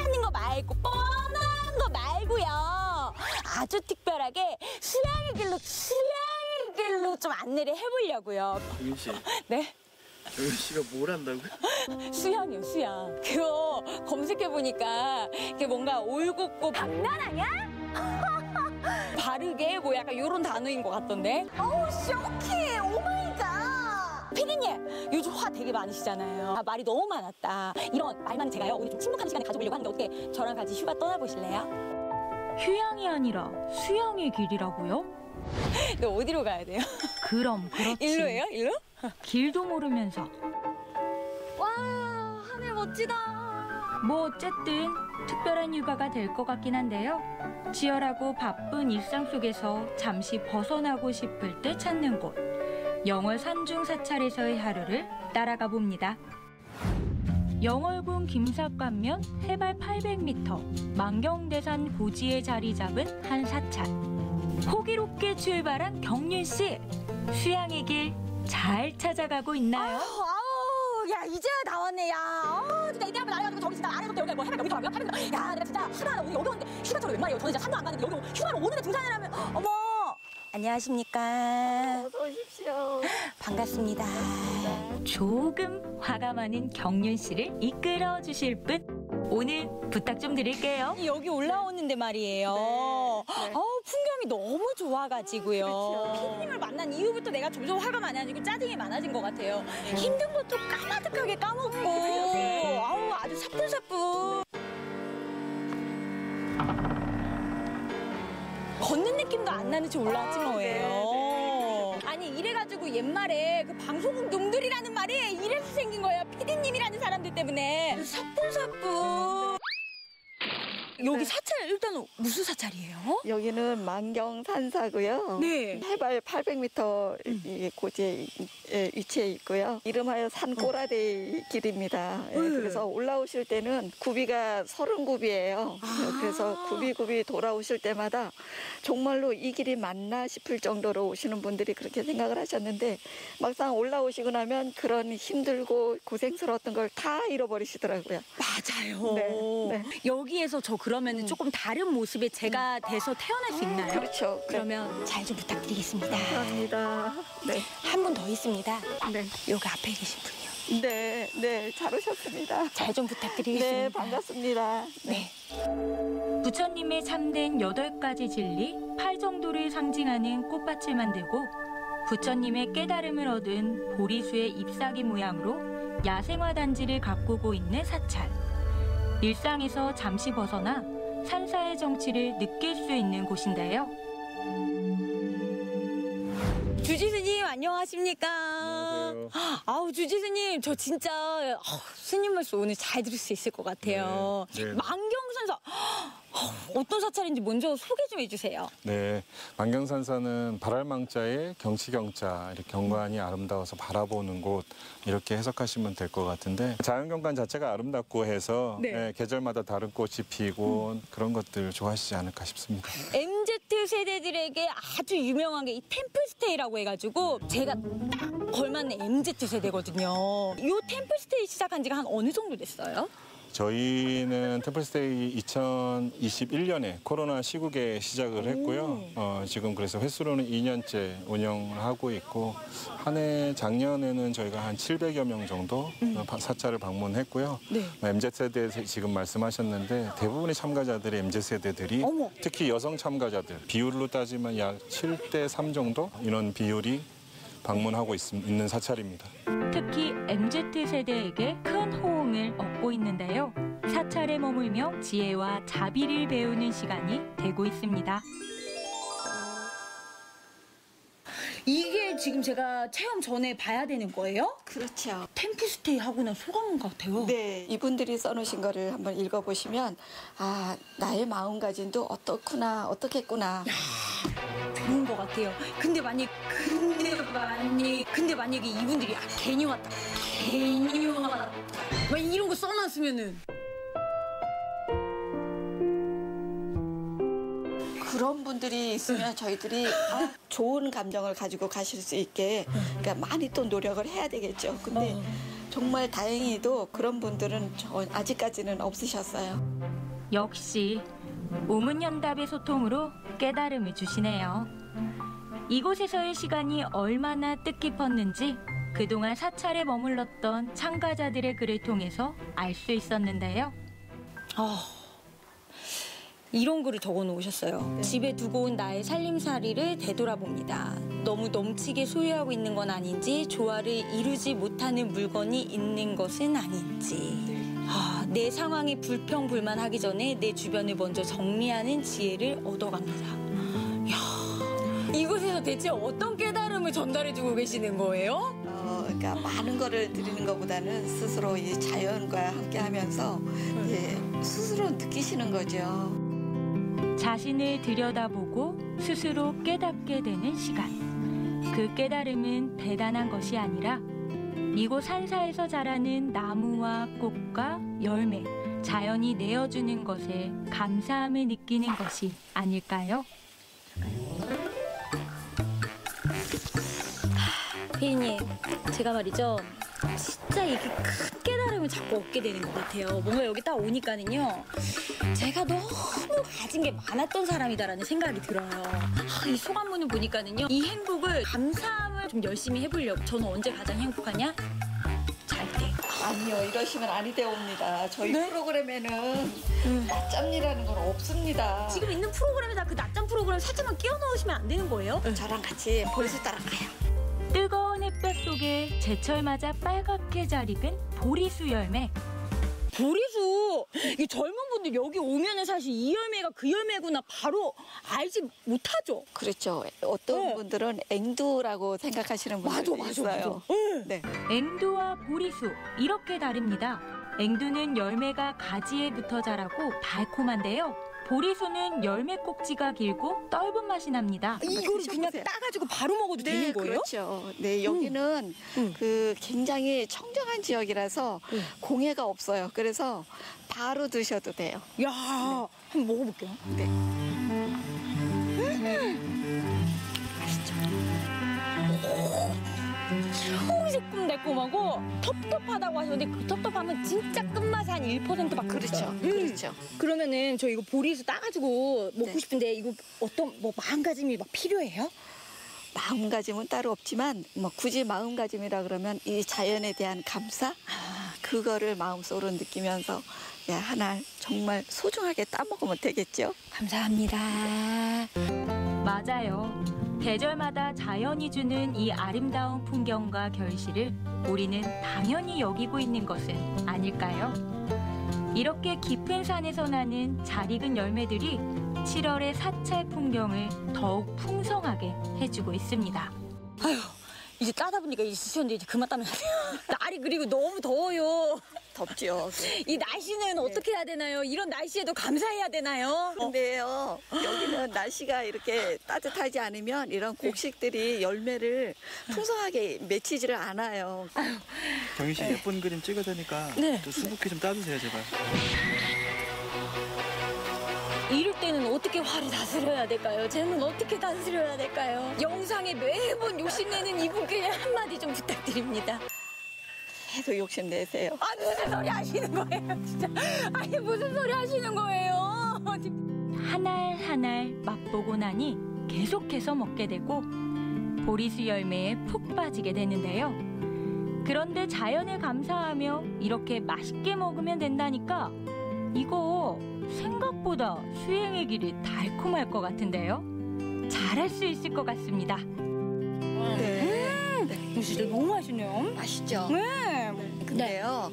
하는 거 말고 뻔한 거 말고요. 아주 특별하게 수양의 길로 좀 안내를 해보려고요. 정윤 씨. 네? 정윤 씨가 뭘 한다고요? 수양이요, 수양. 그거 검색해보니까 그게 뭔가 올곧고 장난하냐? 바르게 뭐 약간 이런 단어인 것 같던데. 어우, 쇼키! 오마이갓! 피디님, 요즘 화 되게 많으시잖아요. 말이 너무 많았다. 이런 말만 제가요, 오늘 좀 친목한 시간을 가져보려고 하는데 어떻게 저랑 같이 휴가 떠나보실래요? 휴양이 아니라 수양의 길이라고요? 너 어디로 가야 돼요? 그럼 그렇지. 일로예요? 일로? 길도 모르면서. 와, 하늘 멋지다. 뭐 어쨌든 특별한 휴가가 될 것 같긴 한데요. 치열하고 바쁜 일상 속에서 잠시 벗어나고 싶을 때 찾는 곳. 영월 산중 사찰에서의 하루를 따라가 봅니다. 영월군 김삿관면 해발 800m 망경대산 고지에 자리 잡은 한 사찰. 호기롭게 출발한 경윤 씨. 수양의 길 잘 찾아가고 있나요? 아우, 야, 이제야 다 왔네, 야. 진짜 이때 한번 날아가지고 저기 진짜 안에서부터 여기 뭐 해발 몇 미터 가고요? 800m. 야, 내가 진짜 휴가 오늘 여기 오는데 휴가철이 웬 말이에요? 저는 진짜 산도 안 가는데 여기 휴가를 오는데 등산을 하면 어머. 안녕하십니까. 어서 오십시오. 반갑습니다. 조금 화가 많은 경윤 씨를 이끌어 주실 분. 오늘 부탁 좀 드릴게요. 여기 올라오는데 말이에요. 네. 풍경이 너무 좋아가지고요. 그렇죠. 피디님을 만난 이후부터 내가 점점 화가 많아지고 짜증이 많아진 것 같아요. 힘든 것도 까마득하게 까먹고. 아우, 아주 사뿐사뿐. 걷는 느낌도 생각도 안 나는 채 올라왔지 뭐예요. 아니 이래가지고 옛말에 그 방송국 놈들이라는 말이 이래서 생긴 거예요. PD님이라는 사람들 때문에. 사뿐사뿐. 여기 사찰 일단 무슨 사찰이에요? 여기는 만경산사고요. 네. 해발 800m 고지에 위치해 있고요. 이름하여 산꼬라데이 길입니다. 그래서 올라오실 때는 굽이가 30굽이에요. 그래서 굽이 돌아오실 때마다 정말로 이 길이 맞나 싶을 정도로 오시는 분들이 그렇게 생각을 하셨는데 막상 올라오시고 나면 그런 힘들고 고생스러웠던 걸 다 잃어버리시더라고요. 맞아요. 네. 여기에서 저 그러면 조금 다른 모습의 제가 돼서 태어날 수 있나요? 그렇죠. 그러면 잘 좀 부탁드리겠습니다. 감사합니다. 네. 한 분 더 있습니다. 네. 여기 앞에 계신 분이요. 네, 잘 오셨습니다. 잘 좀 부탁드리겠습니다. 네, 반갑습니다. 네. 부처님의 참된 8가지 진리, 8정도를 상징하는 꽃밭을 만들고 부처님의 깨달음을 얻은 보리수의 잎사귀 모양으로 야생화 단지를 가꾸고 있는 사찰. 일상에서 잠시 벗어나 산사의 정취를 느낄 수 있는 곳인데요. 주지스님 안녕하십니까? 안녕하세요. 아우 주지스님 저 진짜 스님 말씀 오늘 잘 들을 수 있을 것 같아요. 네. 만경산사 어떤 사찰인지 먼저 소개 좀 해주세요. 네, 만경산사는 발알망자의 경치경자, 이렇게 경관이 아름다워서 바라보는 곳 이렇게 해석하시면 될 것 같은데 자연경관 자체가 아름답고 해서 네. 계절마다 다른 꽃이 피고 그런 것들 좋아하시지 않을까 싶습니다. MZ 세대들에게 아주 유명한 게 이 템플스테이라고 해가지고 제가 딱 걸맞는 MZ 세대거든요. 이 템플스테이 시작한 지가 한 어느 정도 됐어요? 저희는 템플스테이 2021년에 코로나 시국에 시작을 했고요. 지금 그래서 횟수로는 2년째 운영을 하고 있고 한 해 작년에는 저희가 한 700여 명 정도 사찰을 방문했고요. 네. MZ세대 지금 말씀하셨는데 대부분의 참가자들이 MZ세대들이 특히 여성 참가자들 비율로 따지면 약 7대 3 정도 인원 비율이 방문하고 있는 사찰입니다. 특히 MZ세대에게 큰 호응을 얻고 있는데요. 사찰에 머물며 지혜와 자비를 배우는 시간이 되고 있습니다. 이게 지금 제가 체험 전에 봐야 되는 거예요? 그렇죠. 템플스테이 하고 난 소감 같아요. 네, 이분들이 써놓으신 거를 한번 읽어보시면 아, 나의 마음가짐도 어떻겠구나. 좋은 것 같아요. 근데 만약에 이분들이 괜히 왔다 막 이런 거 써놨으면은 그런 분들이 있으면 저희들이 좋은 감정을 가지고 가실 수 있게 그러니까 많이 또 노력을 해야 되겠죠. 근데 정말 다행히도 그런 분들은 아직까지는 없으셨어요. 역시 우문현답의 소통으로 깨달음을 주시네요. 이곳에서의 시간이 얼마나 뜻깊었는지 그동안 사찰에 머물렀던 참가자들의 글을 통해서 알 수 있었는데요. 이런 글을 적어 놓으셨어요. 네. 집에 두고 온 나의 살림살이를 되돌아봅니다. 너무 넘치게 소유하고 있는 건 아닌지 조화를 이루지 못하는 물건이 있는 것은 아닌지 내 상황이 불평불만하기 전에 내 주변을 먼저 정리하는 지혜를 얻어갑니다. 이야, 이곳에서 대체 어떤 깨달음을 전달해주고 계시는 거예요? 그러니까 많은 거를 드리는 것보다는 스스로 이 자연과 함께하면서 스스로 느끼시는 거죠. 자신을 들여다보고 스스로 깨닫게 되는 시간. 그 깨달음은 대단한 것이 아니라 이곳 산사에서 자라는 나무와 꽃과 열매, 자연이 내어주는 것에 감사함을 느끼는 것이 아닐까요? 피디님, 제가 말이죠. 진짜 이게 큰 깨달음을 자꾸 얻게 되는 것 같아요. 뭔가 여기 딱 오니까는요. 제가 너무 가진 게 많았던 사람이다라는 생각이 들어요. 이 소감문을 보니까는요. 이 행복을, 감사함을 좀 열심히 해보려고. 저는 언제 가장 행복하냐? 잘 때. 아니요, 이러시면 아니 되옵니다. 저희 프로그램에는 낮잠이라는 건 없습니다. 지금 있는 프로그램에다 그 낮잠 프로그램 살짝만 끼워 넣으시면 안 되는 거예요? 저랑 같이 보리수 따라가요. 뜨거운 햇볕 속에 제철 맞아 빨갛게 잘 익은 보리수 열매. 보리수! 이 젊은 분들 여기 오면은 사실 이 열매가 그 열매구나 바로 알지 못하죠. 그렇죠. 어떤 분들은 앵두라고 생각하시는 분들도 있어요. 네. 앵두와 보리수 이렇게 다릅니다. 앵두는 열매가 가지에 붙어 자라고 달콤한데요. 보리수는 열매 꼭지가 길고 떫은 맛이 납니다. 이거를 그냥 따가지고 바로 먹어도 되는 거예요? 그렇죠. 네, 여기는 그 굉장히 청정한 지역이라서 공해가 없어요. 그래서 바로 드셔도 돼요. 야, 한번 먹어볼게요. 네. 맛있죠? 새콤달콤하고 텁텁하다고 하셨는데 그 텁텁하면 진짜 끝맛이 한 1%밖에 그렇죠. 없어요. 그렇죠. 그러면은 저 이거 보리수 따가지고 먹고 싶은데 이거 어떤 뭐 마음가짐이 막 필요해요? 마음가짐은 따로 없지만 뭐 굳이 마음가짐이라 그러면 이 자연에 대한 감사 그거를 마음속으로 느끼면서 하나 정말 소중하게 따먹으면 되겠죠. 감사합니다. 맞아요. 계절마다 자연이 주는 이 아름다운 풍경과 결실을 우리는 당연히 여기고 있는 것은 아닐까요? 이렇게 깊은 산에서 나는 잘 익은 열매들이 7월의 사찰 풍경을 더욱 풍성하게 해주고 있습니다. 아휴, 이제 따다 보니까 이제 수시원데 이제 그만 따면 안 돼요. 날이 그리고 너무 더워요. 덥죠. 이 날씨는 어떻게 해야 되나요? 이런 날씨에도 감사해야 되나요? 근데요, 여기는 날씨가 이렇게 따뜻하지 않으면 이런 곡식들이 열매를 풍성하게 맺히지를 않아요. 경희 씨 예쁜 그림 찍어야 되니까 또 수북히 좀 따주세요, 제발. 이럴 때는 어떻게 화를 다스려야 될까요? 쟤는 어떻게 다스려야 될까요? 영상에 매번 욕심내는 이분께 한마디 좀 부탁드립니다. 계속 욕심내세요. 아, 무슨 소리 하시는 거예요, 진짜. 아니, 무슨 소리 하시는 거예요? 한 알 한 알 맛보고 나니 계속해서 먹게 되고 보리수 열매에 푹 빠지게 되는데요. 그런데 자연에 감사하며 이렇게 맛있게 먹으면 된다니까 이거 생각보다 수행의 길이 달콤할 것 같은데요. 잘할 수 있을 것 같습니다. 진짜 너무 맛있네요. 맛있죠? 네. 근데요,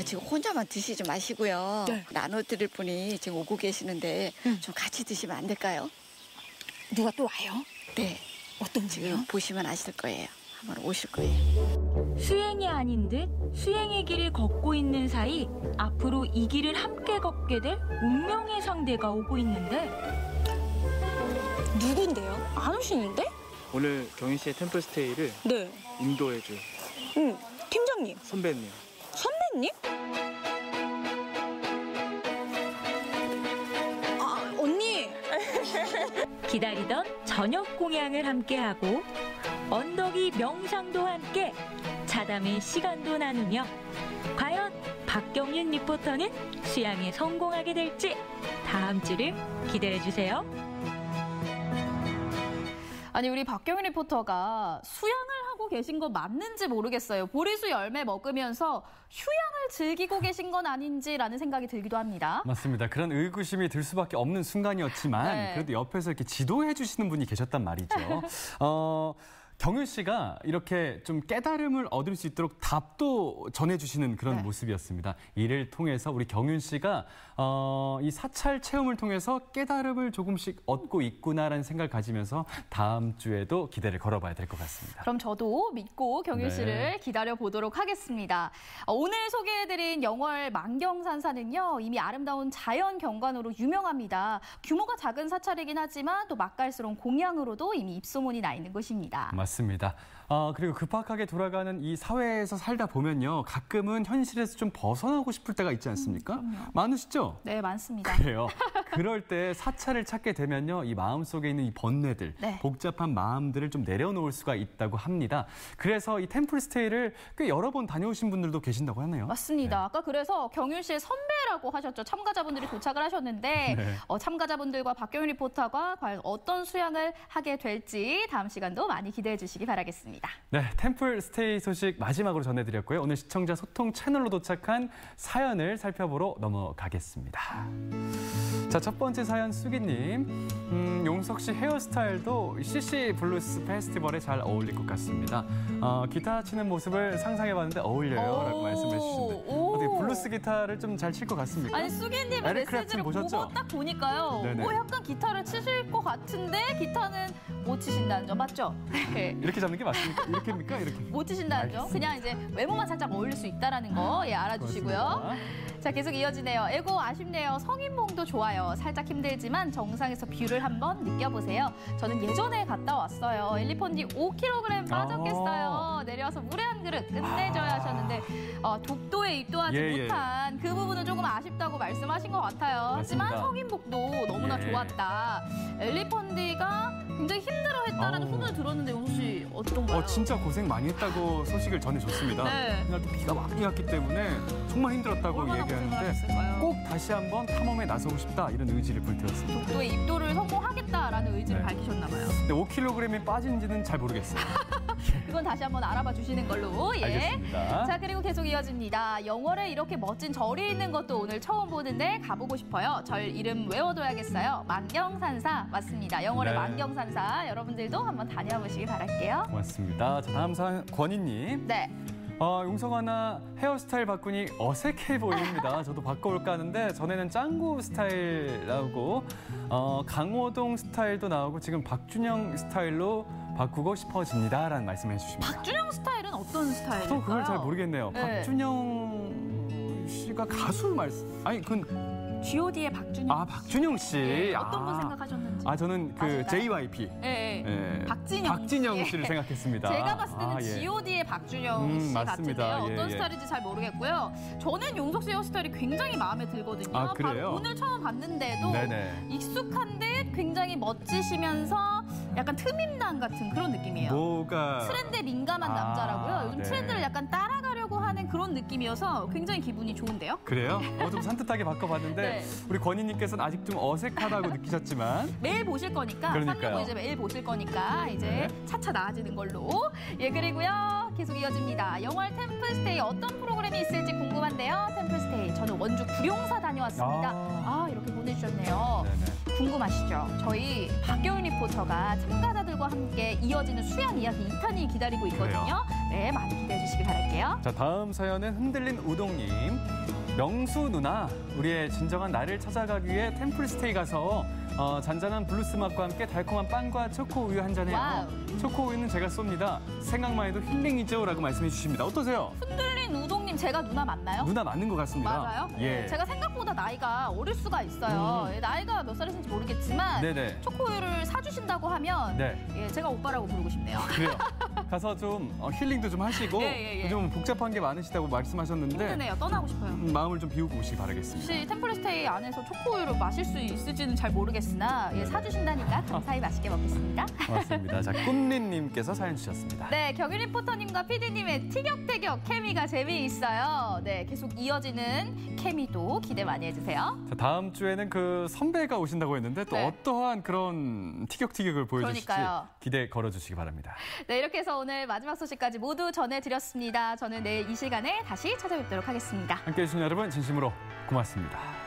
지금 혼자만 드시지 마시고요. 나눠드릴 분이 지금 오고 계시는데 좀 같이 드시면 안 될까요? 누가 또 와요? 네. 어떤 지금 보시면 아실 거예요. 한번 오실 거예요. 수행이 아닌 듯 수행의 길을 걷고 있는 사이 앞으로 이 길을 함께 걷게 될 운명의 상대가 오고 있는데 누군데요? 안 오시는데? 오늘 경희 씨의 템플스테이를 인도해줄 팀장님. 선배님. 선배님? 아, 언니. 기다리던 저녁 공양을 함께하고 언덕이 명상도 함께 자담의 시간도 나누며 과연 박경윤 리포터는 수양에 성공하게 될지 다음 주를 기대해 주세요. 아니 우리 박경윤 리포터가 수양을 하고 계신 거 맞는지 모르겠어요. 보리수 열매 먹으면서 휴양을 즐기고 계신 건 아닌지라는 생각이 들기도 합니다. 맞습니다. 그런 의구심이 들 수밖에 없는 순간이었지만 그래도 옆에서 이렇게 지도해 주시는 분이 계셨단 말이죠. 경윤 씨가 이렇게 좀 깨달음을 얻을 수 있도록 답도 전해주시는 그런 모습이었습니다. 이를 통해서 우리 경윤 씨가 이 사찰 체험을 통해서 깨달음을 조금씩 얻고 있구나라는 생각을 가지면서 다음 주에도 기대를 걸어봐야 될 것 같습니다. 그럼 저도 믿고 경윤 씨를 기다려보도록 하겠습니다. 오늘 소개해드린 영월 만경산사는요, 이미 아름다운 자연 경관으로 유명합니다. 규모가 작은 사찰이긴 하지만 또 맛깔스러운 공양으로도 이미 입소문이 나 있는 곳입니다. 맞습니다. 그리고 급박하게 돌아가는 이 사회에서 살다 보면요, 가끔은 현실에서 좀 벗어나고 싶을 때가 있지 않습니까? 많으시죠? 네, 많습니다. 그래요. 그럴 때 사찰을 찾게 되면요, 이 마음속에 있는 이 번뇌들, 복잡한 마음들을 좀 내려놓을 수가 있다고 합니다. 그래서 이 템플스테이를 꽤 여러 번 다녀오신 분들도 계신다고 하네요. 맞습니다. 아까 그래서 경윤 씨의 선배라고 하셨죠. 참가자분들이 도착을 하셨는데 참가자분들과 박경윤 리포터가 과연 어떤 수양을 하게 될지 다음 시간도 많이 기대해 주시기 바라겠습니다. 네, 템플스테이 소식 마지막으로 전해드렸고요. 오늘 시청자 소통 채널로 도착한 사연을 살펴보러 넘어가겠습니다. 자, 첫 첫 번째 사연 수기님. 용석 씨 헤어스타일도 CC 블루스 페스티벌에 잘 어울릴 것 같습니다. 기타 치는 모습을 상상해봤는데 어울려요 라고 말씀해 주시는데 어떻게 블루스 기타를 좀 잘 칠 것 같습니까? 아니 수기님의 메시지를 보고 딱 보니까요. 네네. 약간 기타를 치실 것 같은데 기타는 못 치신다는 점 맞죠? 이렇게 잡는 게 맞습니까? 이렇게입니까? 이렇게. 못 치신다는 점. 그냥 이제 외모만 살짝 어울릴 수 있다라는 거 알아주시고요. 자, 계속 이어지네요. 에고 아쉽네요. 성인봉도 좋아요. 살짝 힘들지만 정상에서 뷰를 한번 느껴보세요. 저는 예전에 갔다 왔어요. 엘리펀디 5kg 빠졌겠어요. 내려와서 물에 한 그릇 끝내줘야 하셨는데 독도에 입도하지 못한 그 부분은 조금 아쉽다고 말씀하신 것 같아요. 맞습니다. 하지만 성인복도 너무나 좋았다. 엘리펀디가 굉장히 힘들어했다라는 소문을 들었는데 용수 씨 어떤가요? 진짜 고생 많이 했다고 소식을 전해줬습니다. 그날 또 비가 많이 왔기 때문에 정말 힘들었다고 얘기하는데 꼭 다시 한번 탐험에 나서고 싶다 이런 의지를 불태웠습니다. 독도에 입도를 성공하겠다라는 의지를 밝히셨나 봐요. 근데 5kg이 빠진지는 잘 모르겠어요. 그건 다시 한번 알아봐 주시는 걸로. 알겠습니다. 자, 그리고 계속 이어집니다. 영월에 이렇게 멋진 절이 있는 것도 오늘 처음 보는데 가보고 싶어요. 절 이름 외워둬야겠어요. 만경산사 맞습니다. 영월의 만경산사 여러분들도 한번 다녀보시기 바랄게요. 고맙습니다. 자, 다음 사연 권희님. 네. 용성아 나 헤어스타일 바꾸니 어색해 보입니다. 저도 바꿔볼까 하는데 전에는 짱구 스타일 나오고 강호동 스타일도 나오고 지금 박준영 스타일로 바꾸고 싶어집니다. 라는 말씀을 해주십니다. 박준영 스타일은 어떤 스타일일까요? 또 그걸 잘 모르겠네요. 네. 박준영 씨가 가수 말씀... 아니 그건... G.O.D의 박준영 박준영 씨. 네, 어떤 분 생각하셨는지. 저는 그 맞을까요? JYP. 네. 박진영 씨를 생각했습니다. 제가 봤을 때는 G.O.D의 박준영 씨 맞습니다. 같은데요. 어떤 스타일인지 잘 모르겠고요. 저는 용석 씨 헤어스타일이 굉장히 마음에 들거든요. 그래요? 오늘 처음 봤는데도 익숙한데 굉장히 멋지시면서 약간 트민남 같은 그런 느낌이에요. 트렌드에 민감한 남자라고요. 요즘 트렌드를 약간 따라가려고 하는 그런 느낌이어서 굉장히 기분이 좋은데요. 그래요? 좀 산뜻하게 바꿔봤는데 우리 권희님께서는 아직 좀 어색하다고 느끼셨지만 매일 보실 거니까 365 이제 매일 보실 거니까 이제 차차 나아지는 걸로. 그리고요 계속 이어집니다. 영월 템플스테이 어떤 프로그램이 있을지 궁금한데요. 템플스테이 저는 원주 구룡사 다녀왔습니다. 이렇게 보내주셨네요. 궁금하시죠? 저희 박경윤 리포터가 참가자들과 함께 이어지는 수양 이야기 2탄이 기다리고 있거든요. 네, 많이 기대해 주시기 바랄게요. 자, 다음 사연은 흔들린 우동님. 명수 누나, 우리의 진정한 나를 찾아가기 위해 템플스테이 가서 잔잔한 블루스 맛과 함께 달콤한 빵과 초코 우유 한 잔해요. 초코 우유는 제가 쏩니다. 생각만 해도 힐링이죠? 라고 말씀해 주십니다. 어떠세요? 흔들린 우동님 제가 누나 맞나요? 누나 맞는 것 같습니다. 맞아요? 예. 제가 생각보다 나이가 어릴 수가 있어요. 나이가 몇 살이신지 모르겠지만 초코 우유를 사주신다고 하면 제가 오빠라고 부르고 싶네요. 그래요. 가서 좀 힐링도 좀 하시고 좀 복잡한 게 많으시다고 말씀하셨는데 힘드네요. 떠나고 싶어요. 마음을 좀 비우고 오시기 바라겠습니다. 혹시 템플스테이 안에서 초코우유를 마실 수 있을지는 잘 모르겠으나 사주신다니까 감사히 맛있게 먹겠습니다. 고맙습니다. 자, 꿈린님께서 사연 주셨습니다. 네, 경윤 리포터님과 PD님의 티격태격 케미가 재미있어요. 네, 계속 이어지는 케미도 기대 많이 해주세요. 자, 다음 주에는 그 선배가 오신다고 했는데 또 어떠한 그런 티격태격을 보여주실지 기대 걸어주시기 바랍니다. 네, 이렇게 해서 오늘 마지막 소식까지 모두 전해드렸습니다. 저는 내일 이 시간에 다시 찾아뵙도록 하겠습니다. 함께해 주신 여러분 진심으로 고맙습니다.